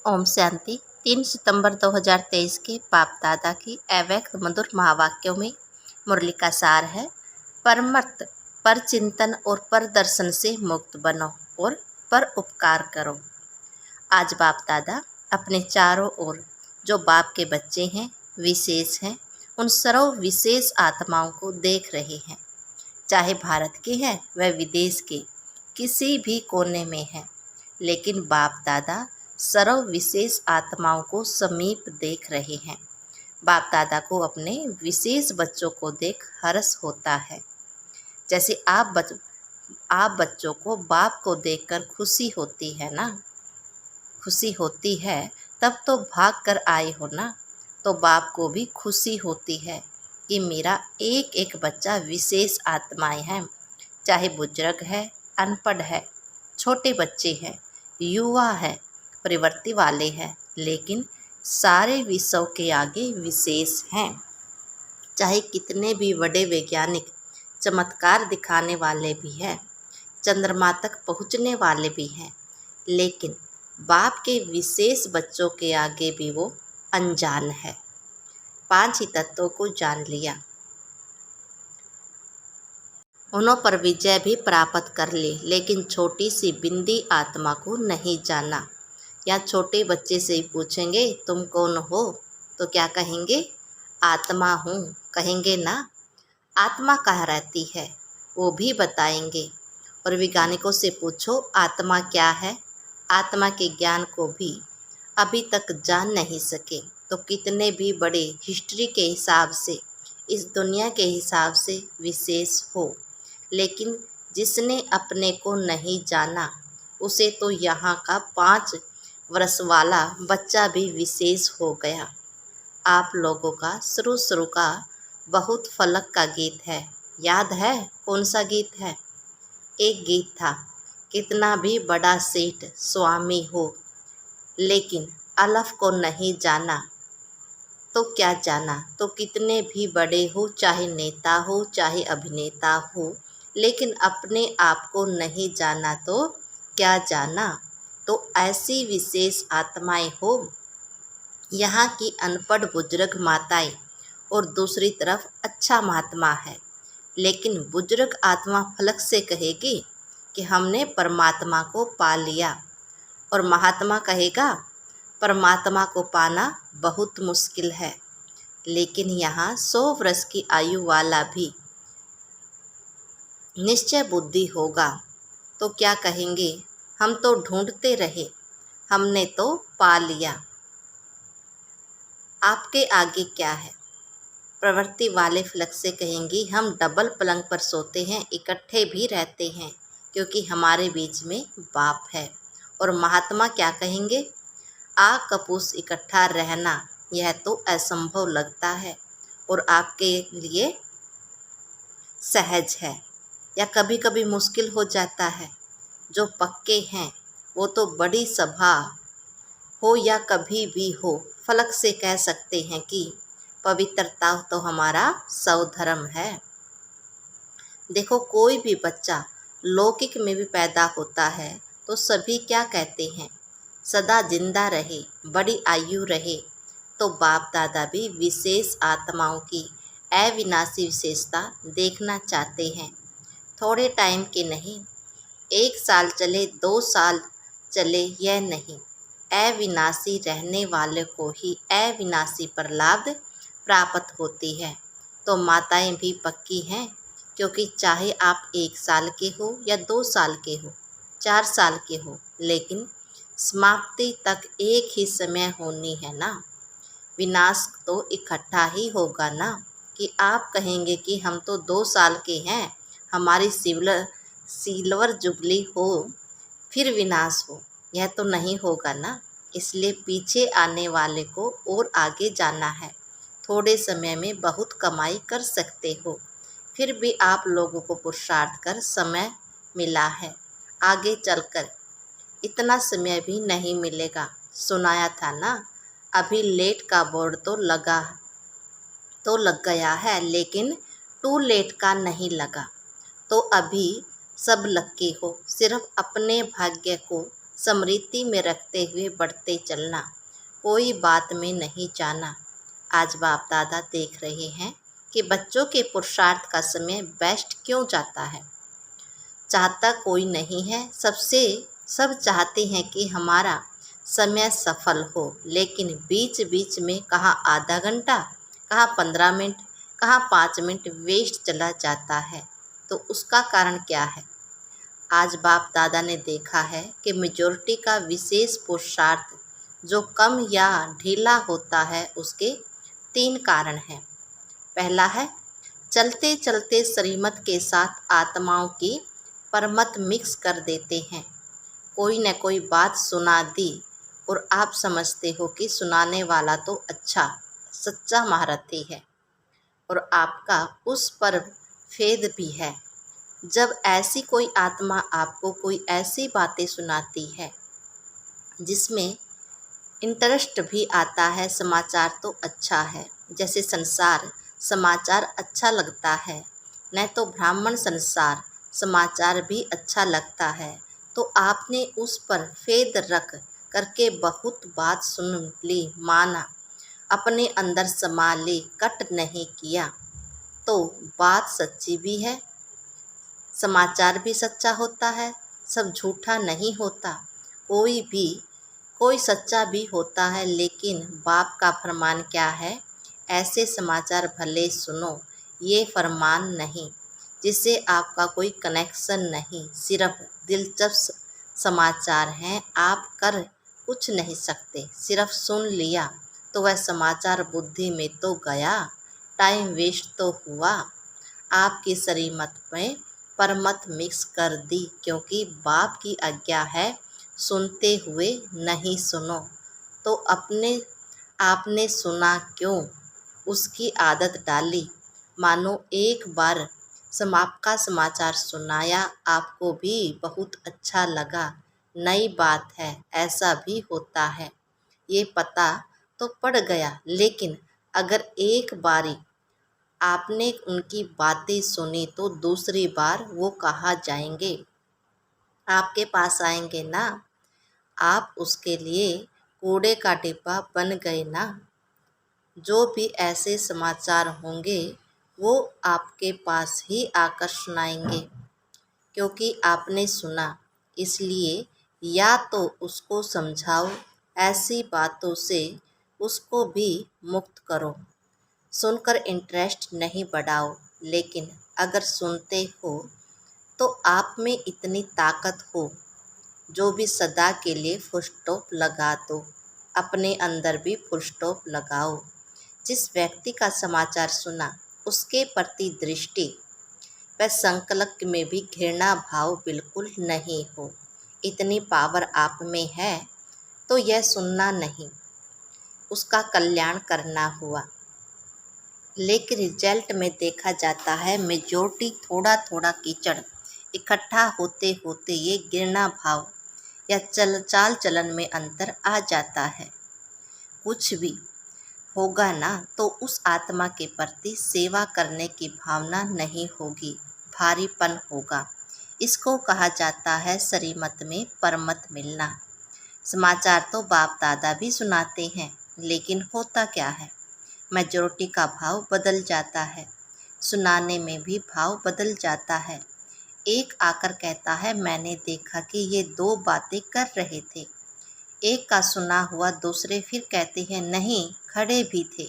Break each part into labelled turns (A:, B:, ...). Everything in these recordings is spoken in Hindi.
A: ओम शांति। 3 सितंबर 2023 के बाप दादा की अव्यक्त मधुर महावाक्यों में मुरली का सार है। परमर्थ पर चिंतन और पर दर्शन से मुक्त बनो और पर उपकार करो। आज बाप दादा अपने चारों ओर जो बाप के बच्चे हैं, विशेष हैं, उन सर्व विशेष आत्माओं को देख रहे हैं। चाहे भारत के हैं वह विदेश के किसी भी कोने में है, लेकिन बाप दादा सर्व विशेष आत्माओं को समीप देख रहे हैं। बाप दादा को अपने विशेष बच्चों को देख हर्ष होता है। जैसे आप बच्चों को बाप को देखकर खुशी होती है ना, खुशी होती है, तब तो भाग कर आए हो ना। तो बाप को भी खुशी होती है कि मेरा एक एक बच्चा विशेष आत्माएं हैं। चाहे बुजुर्ग है, अनपढ़ है, छोटे बच्चे हैं, युवा है, प्रवृत्ति वाले हैं, लेकिन सारे विषयों के आगे विशेष हैं। चाहे कितने भी बड़े वैज्ञानिक चमत्कार दिखाने वाले भी हैं, चंद्रमा तक पहुंचने वाले भी हैं, लेकिन बाप के विशेष बच्चों के आगे भी वो अनजान है। 5 ही तत्वों को जान लिया, उन्हों पर विजय भी प्राप्त कर ली, लेकिन छोटी सी बिंदी आत्मा को नहीं जाना। या छोटे बच्चे से ही पूछेंगे तुम कौन हो, तो क्या कहेंगे? आत्मा हूँ कहेंगे ना। आत्मा कहाँ रहती है वो भी बताएंगे। और वैज्ञानिकों से पूछो आत्मा क्या है, आत्मा के ज्ञान को भी अभी तक जान नहीं सके। तो कितने भी बड़े हिस्ट्री के हिसाब से, इस दुनिया के हिसाब से विशेष हो, लेकिन जिसने अपने को नहीं जाना उसे तो यहाँ का 5 वर्ष वाला बच्चा भी विशेष हो गया। आप लोगों का शुरू का बहुत फलक का गीत है, याद है? कौन सा गीत है? एक गीत था, कितना भी बड़ा सेठ स्वामी हो, लेकिन अलफ को नहीं जाना तो क्या जाना। तो कितने भी बड़े हो, चाहे नेता हो, चाहे अभिनेता हो, लेकिन अपने आप को नहीं जाना तो क्या जाना। तो ऐसी विशेष आत्माएं हो। यहाँ की अनपढ़ बुजुर्ग माताएं और दूसरी तरफ अच्छा महात्मा है, लेकिन बुजुर्ग आत्मा फलक से कहेगी कि हमने परमात्मा को पा लिया, और महात्मा कहेगा परमात्मा को पाना बहुत मुश्किल है। लेकिन यहाँ 100 वर्ष की आयु वाला भी निश्चय बुद्धि होगा तो क्या कहेंगे? हम तो ढूंढते रहे, हमने तो पा लिया। आपके आगे क्या है? प्रवृत्ति वाले फलक से कहेंगी हम डबल पलंग पर सोते हैं, इकट्ठे भी रहते हैं, क्योंकि हमारे बीच में बाप है। और महात्मा क्या कहेंगे? आ कपूस इकट्ठा रहना यह तो असंभव लगता है और आपके लिए सहज है, या कभी कभी मुश्किल हो जाता है। जो पक्के हैं वो तो बड़ी सभा हो या कभी भी हो, फलक से कह सकते हैं कि पवित्रता तो हमारा स्वधर्म है। देखो, कोई भी बच्चा लौकिक में भी पैदा होता है तो सभी क्या कहते हैं? सदा जिंदा रहे, बड़ी आयु रहे। तो बाप दादा भी विशेष आत्माओं की अविनाशी विशेषता देखना चाहते हैं। थोड़े टाइम के नहीं, 1 साल चले, 2 साल चले, यह नहीं, अविनाशी रहने वाले को ही अविनाशी प्रहलाद प्राप्त होती है। तो माताएं भी पक्की हैं, क्योंकि चाहे आप 1 साल के हो या 2 साल के हो, 4 साल के हो, लेकिन समाप्ति तक एक ही समय होनी है ना। विनाश तो इकट्ठा ही होगा ना। कि आप कहेंगे कि हम तो 2 साल के हैं, हमारी सिल्वर जुबली हो फिर विनाश हो, यह तो नहीं होगा ना। इसलिए पीछे आने वाले को और आगे जाना है। थोड़े समय में बहुत कमाई कर सकते हो, फिर भी आप लोगों को पुरुषार्थ कर समय मिला है, आगे चलकर इतना समय भी नहीं मिलेगा। सुनाया था ना, अभी लेट का बोर्ड तो लग गया है, लेकिन टू लेट का नहीं लगा। तो अभी सब लक्की हो, सिर्फ अपने भाग्य को स्मृति में रखते हुए बढ़ते चलना, कोई बात में नहीं जाना। आज बाप दादा देख रहे हैं कि बच्चों के पुरुषार्थ का समय बेस्ट क्यों जाता है। चाहता कोई नहीं है, सब चाहते हैं कि हमारा समय सफल हो, लेकिन बीच बीच में कहाँ आधा घंटा, कहाँ 15 मिनट, कहाँ 5 मिनट वेस्ट चला जाता है। तो उसका कारण क्या है? आज बाप दादा ने देखा है कि मेजॉरिटी का विशेष पुरुषार्थ जो कम या ढीला होता है, उसके 3 कारण हैं। पहला है, चलते चलते श्रीमत के साथ आत्माओं की परमत मिक्स कर देते हैं। कोई न कोई बात सुना दी और आप समझते हो कि सुनाने वाला तो अच्छा सच्चा महारथी है और आपका उस पर फेद भी है। जब ऐसी कोई आत्मा आपको कोई ऐसी बातें सुनाती है जिसमें इंटरेस्ट भी आता है, समाचार तो अच्छा है, जैसे संसार समाचार अच्छा लगता है, न तो ब्राह्मण संसार समाचार भी अच्छा लगता है, तो आपने उस पर फेद रख करके बहुत बात सुन ली, माना, अपने अंदर समा ली, कट नहीं किया, तो बात सच्ची भी है, समाचार भी सच्चा होता है, सब झूठा नहीं होता, कोई सच्चा भी होता है। लेकिन बाप का फरमान क्या है? ऐसे समाचार भले सुनो, ये फरमान नहीं जिससे आपका कोई कनेक्शन नहीं, सिर्फ दिलचस्प समाचार हैं, आप कर कुछ नहीं सकते, सिर्फ सुन लिया तो वह समाचार बुद्धि में तो गया, टाइम वेस्ट तो हुआ, आपकी श्रीमत में परमत मिक्स कर दी, क्योंकि बाप की आज्ञा है सुनते हुए नहीं सुनो। तो आपने सुना क्यों? उसकी आदत डाली, मानो एक बार आपका समाचार सुनाया, आपको भी बहुत अच्छा लगा, नई बात है, ऐसा भी होता है, ये पता तो पड़ गया। लेकिन अगर एक बारी आपने उनकी बातें सुनी तो दूसरी बार वो कहाँ जाएंगे? आपके पास आएंगे ना। आप उसके लिए कूड़े का डिब्बा बन गए ना। जो भी ऐसे समाचार होंगे वो आपके पास ही आकर सुनाएंगे, क्योंकि आपने सुना। इसलिए या तो उसको समझाओ, ऐसी बातों से उसको भी मुक्त करो, सुनकर इंटरेस्ट नहीं बढ़ाओ। लेकिन अगर सुनते हो तो आप में इतनी ताकत हो जो भी सदा के लिए फुल स्टॉप लगा दो, अपने अंदर भी फुल स्टॉप लगाओ। जिस व्यक्ति का समाचार सुना उसके प्रति दृष्टि व संकल्प में भी घृणा भाव बिल्कुल नहीं हो, इतनी पावर आप में है, तो यह सुनना नहीं, उसका कल्याण करना हुआ। लेकिन रिजल्ट में देखा जाता है मेजॉरिटी थोड़ा थोड़ा कीचड़ इकट्ठा होते होते ये घृणा भाव या चाल चलन में अंतर आ जाता है। कुछ भी होगा ना तो उस आत्मा के प्रति सेवा करने की भावना नहीं होगी, भारीपन होगा। इसको कहा जाता है श्रीमत में परमत मिलना। समाचार तो बाप दादा भी सुनाते हैं, लेकिन होता क्या है? मेजॉरिटी का भाव बदल जाता है, सुनाने में भी भाव बदल जाता है। एक आकर कहता है मैंने देखा कि ये 2 बातें कर रहे थे। एक का सुना हुआ दूसरे फिर कहते हैं नहीं, खड़े भी थे,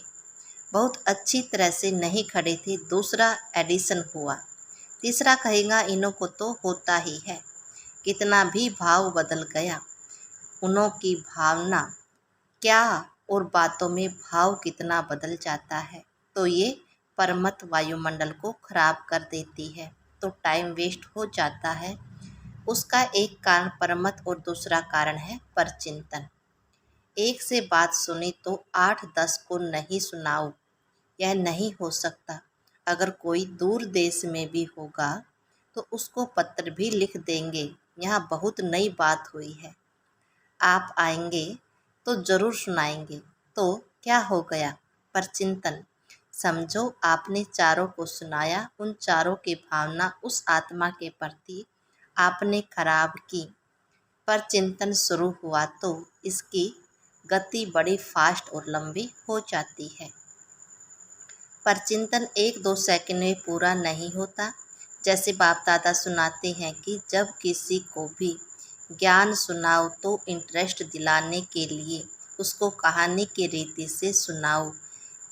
A: बहुत अच्छी तरह से नहीं खड़े थे, दूसरा एडिशन हुआ। तीसरा कहेगा इन्हों को तो होता ही है। कितना भी भाव बदल गया, उन्हों की भावना क्या और बातों में भाव कितना बदल जाता है, तो ये परमत वायुमंडल को खराब कर देती है, तो टाइम वेस्ट हो जाता है। उसका एक कारण परमत और दूसरा कारण है परचिंतन। एक से बात सुनी तो 8-10 को नहीं सुनाओ, यह नहीं हो सकता। अगर कोई दूर देश में भी होगा तो उसको पत्र भी लिख देंगे, यहाँ बहुत नई बात हुई है, आप आएंगे तो ज़रूर सुनाएंगे। तो क्या हो गया? परचिंतन। समझो आपने चारों को सुनाया, उन चारों की भावना उस आत्मा के प्रति आपने खराब की, पर चिंतन शुरू हुआ तो इसकी गति बड़ी फास्ट और लंबी हो जाती है। पर चिंतन 1-2 सेकंड में पूरा नहीं होता। जैसे बाप दादा सुनाते हैं कि जब किसी को भी ज्ञान सुनाओ तो इंटरेस्ट दिलाने के लिए उसको कहानी की रीति से सुनाओ।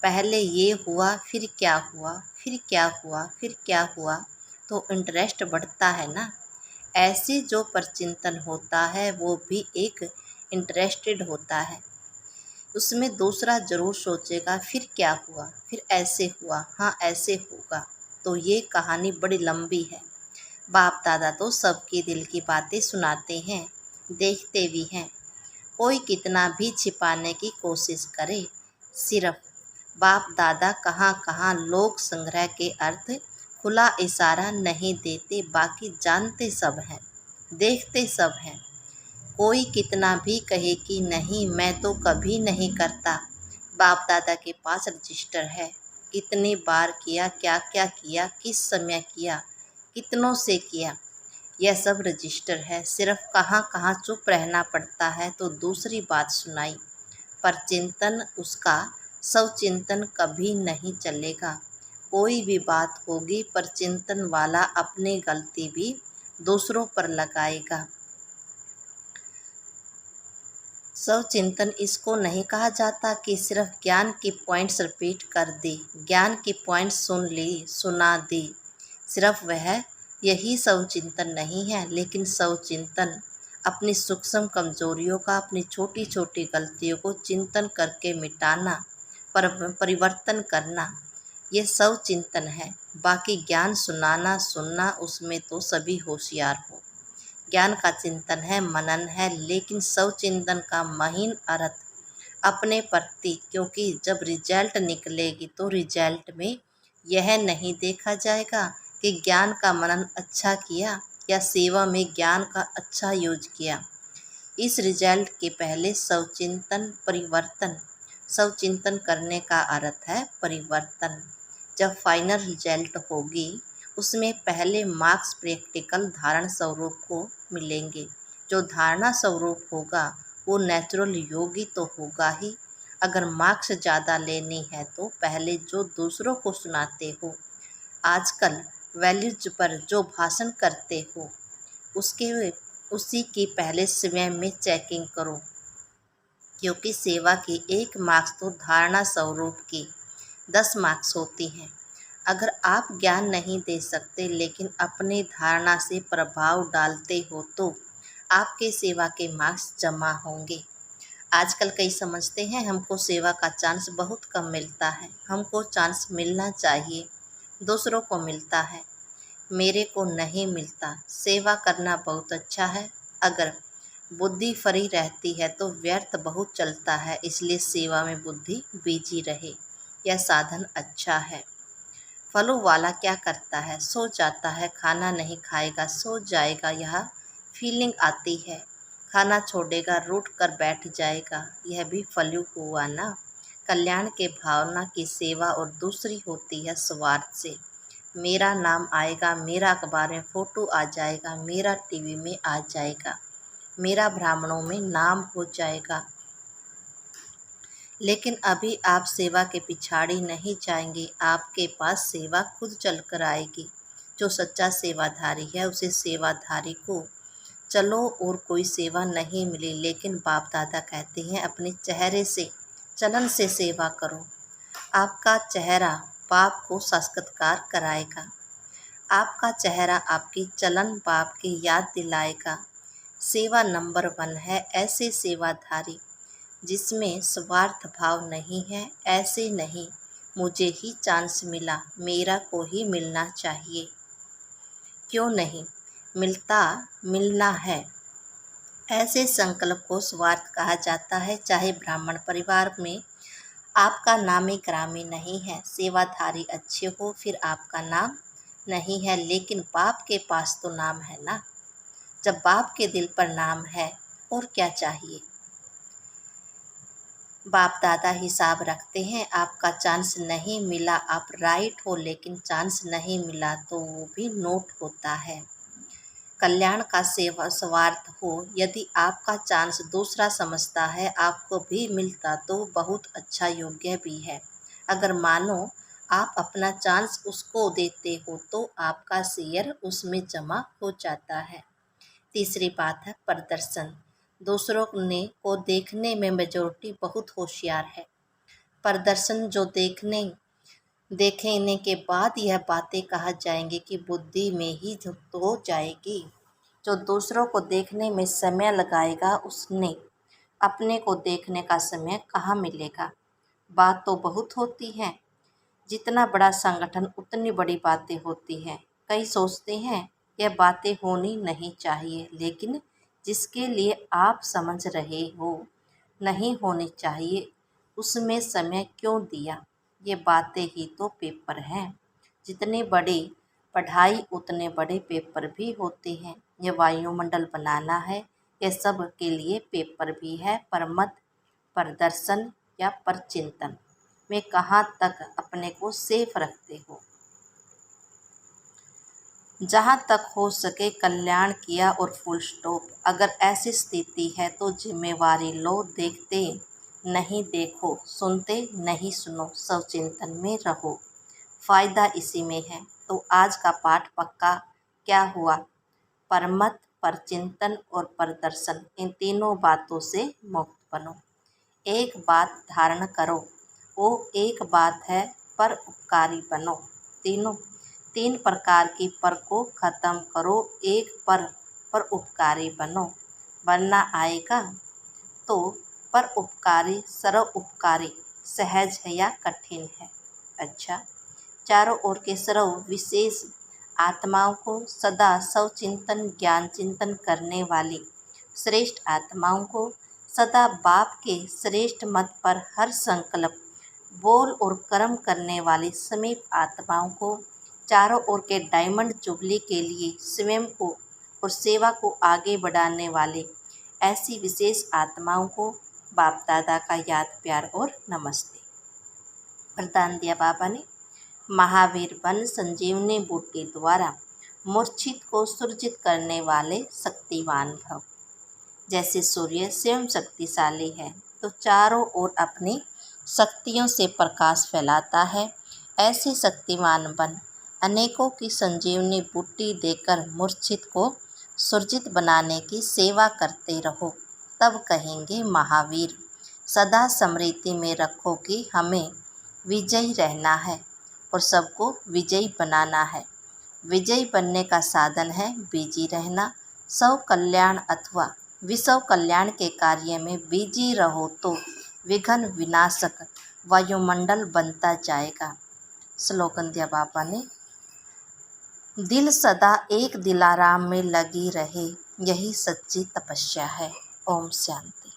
A: पहले ये हुआ, फिर क्या हुआ, फिर क्या हुआ, फिर क्या हुआ, तो इंटरेस्ट बढ़ता है ना। ऐसे जो परचिंतन होता है वो भी एक इंटरेस्टेड होता है। उसमें दूसरा ज़रूर सोचेगा फिर क्या हुआ, फिर ऐसे हुआ, हाँ ऐसे होगा। तो ये कहानी बड़ी लंबी है। बाप दादा तो सबके दिल की बातें सुनाते हैं, देखते भी हैं। कोई कितना भी छिपाने की कोशिश करे, सिर्फ बाप दादा कहाँ कहाँ लोक संग्रह के अर्थ खुला इशारा नहीं देते, बाकी जानते सब हैं, देखते सब हैं। कोई कितना भी कहे कि नहीं मैं तो कभी नहीं करता, बाप दादा के पास रजिस्टर है। कितनी बार किया, क्या क्या किया, किस समय किया, कितनों से किया, यह सब रजिस्टर है। सिर्फ कहाँ कहाँ चुप रहना पड़ता है तो दूसरी बात सुनाई। पर चिंतन उसका स्वचिंतन कभी नहीं चलेगा। कोई भी बात होगी पर चिंतन वाला अपनी गलती भी दूसरों पर लगाएगा। स्वचिंतन इसको नहीं कहा जाता कि सिर्फ ज्ञान के पॉइंट्स रिपीट कर दे, ज्ञान के पॉइंट्स सुन ली, सुना दे, सिर्फ वह यही स्वचिंतन नहीं है। लेकिन स्वचिंतन अपनी सूक्ष्म कमजोरियों का, अपनी छोटी छोटी गलतियों को चिंतन करके मिटाना, परिवर्तन करना, ये स्वचिंतन है। बाकी ज्ञान सुनाना, सुनना, उसमें तो सभी होशियार हो। ज्ञान का चिंतन है, मनन है, लेकिन स्वचिंतन का महीन अर्थ अपने प्रति, क्योंकि जब रिजल्ट निकलेगी तो रिजल्ट में यह नहीं देखा जाएगा कि ज्ञान का मनन अच्छा किया या सेवा में ज्ञान का अच्छा यूज किया। इस रिजल्ट के पहले स्वचिंतन, परिवर्तन। स्वचिंतन करने का अर्थ है परिवर्तन। जब फाइनल रिजल्ट होगी उसमें पहले मार्क्स प्रैक्टिकल धारण स्वरूप को मिलेंगे। जो धारणा स्वरूप होगा वो नेचुरल योगी तो होगा ही। अगर मार्क्स ज़्यादा लेनी है तो पहले जो दूसरों को सुनाते हो, आजकल वैल्यूज पर जो भाषण करते हो, उसी की पहले स्वयं में चेकिंग करो। क्योंकि सेवा की 1 मार्क्स तो धारणा स्वरूप की 10 मार्क्स होती हैं। अगर आप ज्ञान नहीं दे सकते लेकिन अपनी धारणा से प्रभाव डालते हो तो आपके सेवा के मार्क्स जमा होंगे। आजकल कई समझते हैं हमको सेवा का चांस बहुत कम मिलता है, हमको चांस मिलना चाहिए, दूसरों को मिलता है, मेरे को नहीं मिलता। सेवा करना बहुत अच्छा है, अगर बुद्धि फ्री रहती है तो व्यर्थ बहुत चलता है, इसलिए सेवा में बुद्धि बिजी रहे, यह साधन अच्छा है। फलों वाला क्या करता है, सो जाता है, खाना नहीं खाएगा, सो जाएगा, यह फीलिंग आती है। खाना छोड़ेगा, रूठ कर बैठ जाएगा, यह भी फलू हुआ ना। कल्याण के भावना की सेवा। और दूसरी होती है स्वार्थ से, मेरा नाम आएगा, मेरा अखबार में फ़ोटो आ जाएगा, मेरा टीवी में आ जाएगा, मेरा ब्राह्मणों में नाम हो जाएगा। लेकिन अभी आप सेवा के पिछाड़ी नहीं जाएंगे, आपके पास सेवा खुद चल कर आएगी। जो सच्चा सेवाधारी है उसे सेवाधारी को चलो और कोई सेवा नहीं मिली, लेकिन बाप दादा कहते हैं अपने चेहरे से, चलन से सेवा करो। आपका चेहरा बाप को साक्षात्कार कराएगा, आपका चेहरा आपकी चलन बाप की याद दिलाएगा। सेवा नंबर 1 है ऐसे सेवाधारी जिसमें स्वार्थ भाव नहीं है। ऐसे नहीं मुझे ही चांस मिला, मेरा को ही मिलना चाहिए, क्यों नहीं मिलता, मिलना है। ऐसे संकल्प को स्वार्थ कहा जाता है। चाहे ब्राह्मण परिवार में आपका नामी ग्रामी नहीं है, सेवाधारी अच्छे हो, फिर आपका नाम नहीं है, लेकिन बाप के पास तो नाम है ना। जब बाप के दिल पर नाम है और क्या चाहिए। बाप दादा हिसाब रखते हैं, आपका चांस नहीं मिला, आप राइट हो लेकिन चांस नहीं मिला तो वो भी नोट होता है। कल्याण का सेवा स्वार्थ हो। यदि आपका चांस दूसरा समझता है आपको भी मिलता तो बहुत अच्छा योग्य भी है। अगर मानो आप अपना चांस उसको देते हो तो आपका शेयर उसमें जमा हो जाता है। तीसरी बात है प्रदर्शन। दूसरों ने को देखने में मेजॉरिटी बहुत होशियार है। प्रदर्शन जो देखने के बाद यह बातें कहा जाएंगी कि बुद्धि में ही तो जाएगी। जो दूसरों को देखने में समय लगाएगा उसने अपने को देखने का समय कहाँ मिलेगा। बात तो बहुत होती है, जितना बड़ा संगठन उतनी बड़ी बातें होती हैं। कई सोचते हैं यह बातें होनी नहीं चाहिए, लेकिन जिसके लिए आप समझ रहे हो नहीं होनी चाहिए उसमें समय क्यों दिया। ये बातें ही तो पेपर हैं। जितनी बड़ी पढ़ाई उतने बड़े पेपर भी होते हैं। ये वायुमंडल बनाना है, ये सब के लिए पेपर भी है। पर मत प्रदर्शन या परचिंतन में कहाँ तक अपने को सेफ रखते हो। जहाँ तक हो सके कल्याण किया और फुल स्टॉप। अगर ऐसी स्थिति है तो जिम्मेवारी लो। देखते नहीं देखो, सुनते नहीं सुनो, स्वचिंतन में रहो, फायदा इसी में है। तो आज का पाठ पक्का क्या हुआ? परमत, परचिंतन और प्रदर्शन, इन तीनों बातों से मुक्त बनो। एक बात धारण करो, वो एक बात है पर उपकारी बनो। तीन प्रकार की पर को खत्म करो, एक पर उपकारी बनो। बनना आएगा तो पर उपकारी, सर्व उपकारी सहज है या कठिन है? अच्छा, चारों ओर के सर्व विशेष आत्माओं को सदा स्वचिंतन ज्ञान चिंतन करने वाली श्रेष्ठ आत्माओं को सदा बाप के श्रेष्ठ मत पर हर संकल्प बोल और कर्म करने वाली समीप आत्माओं को, चारों ओर के डायमंड जुबली के लिए स्वयं को और सेवा को आगे बढ़ाने वाले ऐसी विशेष आत्माओं को बाप दादा का याद प्यार और नमस्ते। वरदान दिया बाबा ने, महावीर बन संजीवनी बूटी द्वारा मूर्छित को सुरजित करने वाले शक्तिवान भव। जैसे सूर्य स्वयं शक्तिशाली है तो चारों ओर अपनी शक्तियों से प्रकाश फैलाता है, ऐसे शक्तिमान बन अनेकों की संजीवनी बूटी देकर मूर्छित को सुरजित बनाने की सेवा करते रहो। तब कहेंगे महावीर। सदा स्मृति में रखो कि हमें विजयी रहना है और सबको विजयी बनाना है। विजयी बनने का साधन है बिजी रहना। स्व कल्याण अथवा विश्व कल्याण के कार्य में बिजी रहो तो विघ्न विनाशक वायुमंडल बनता जाएगा। स्लोगन दिया बाबा ने, दिल सदा एक दिलाराम में लगी रहे, यही सच्ची तपस्या है। ओम शांति।